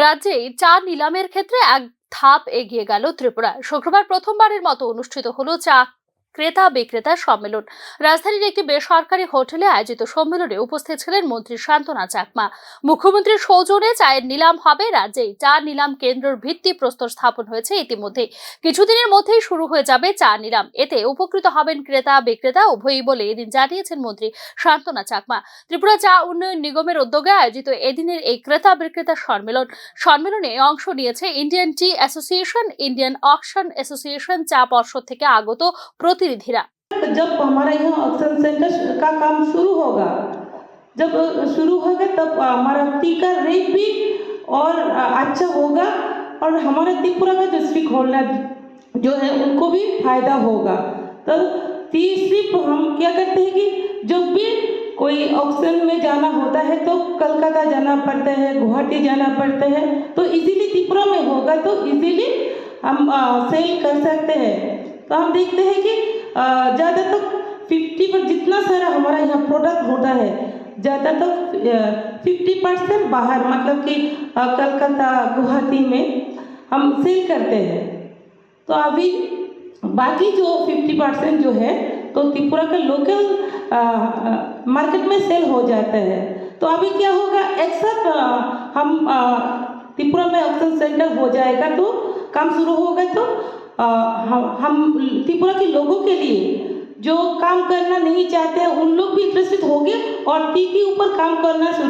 রাজ্যে চা নিলামের ক্ষেত্রে এক ধাপ এগিয়ে গেল ত্রিপুরা। শুক্রবার প্রথমবারের মতো অনুষ্ঠিত হলো চা ক্রেতা বিক্রেতা সম্মেলন। রাজধানীর একটি বেসরকারি হোটেলে আয়োজিত সম্মেলনে উপস্থিত ছিলেন মন্ত্রী শান্তনা চাকমা। মুখ্যমন্ত্রীর সৌজন্যে চায়ের নিলাম হবে। রাজ্যে চা নিলাম কেন্দ্রের ভিত্তি প্রস্তর স্থাপন হয়েছে ইতিমধ্যে। কিছুদিনের মধ্যেই শুরু হয়ে যাবে চা নিলাম। এতে উপকৃত হবেন ক্রেতা বিক্রেতা উভয়ই বলে এদিন জানিয়েছেন মন্ত্রী শান্তনা চাকমা। ত্রিপুরা চা উন্নয়ন নিগমের উদ্যোগে আয়োজিত এদিনের এই ক্রেতা বিক্রেতা সম্মেলনে অংশ নিয়েছে ইন্ডিয়ান টি অ্যাসোসিয়েশন, ইন্ডিয়ান অকশন অ্যাসোসিয়েশন, চা পর্ষদ থেকে আগত प्रतिनिधिरा। जब हमारा यहाँ ऑक्शन सेंटर का काम शुरू होगा, जब शुरू होगा तब हमारा टी का रेट भी और अच्छा होगा और हमारे त्रिपुरा का जो स्टेक होल्डर जो है उनको भी फायदा होगा। तो सिर्फ हम क्या करते हैं कि जब भी कोई ऑक्शन में जाना होता है तो कलकत्ता जाना पड़ता है, गुवाहाटी जाना पड़ता है, तो इजीली त्रिपुरा में होगा तो इजीली हम सेल कर सकते हैं। तो हम देखते हैं कि ज़्यादा तक 50 पर जितना सारा हमारा यहाँ प्रोडक्ट होता है ज़्यादा तक 50% बाहर मतलब कि कलकत्ता गुवाहाटी में हम सेल करते हैं। तो अभी बाकी जो 50% जो है तो त्रिपुरा का लोकल मार्केट में सेल हो जाता है। तो अभी क्या होगा, एक साथ हम त्रिपुरा में ऑक्शन सेंटर हो जाएगा तो काम शुरू होगा तो हम त्रिपुरा के लोगों के लिए जो काम करना नहीं चाहते हैं उन लोग भी इंटरेस्टेड होंगे और टी के ऊपर काम करना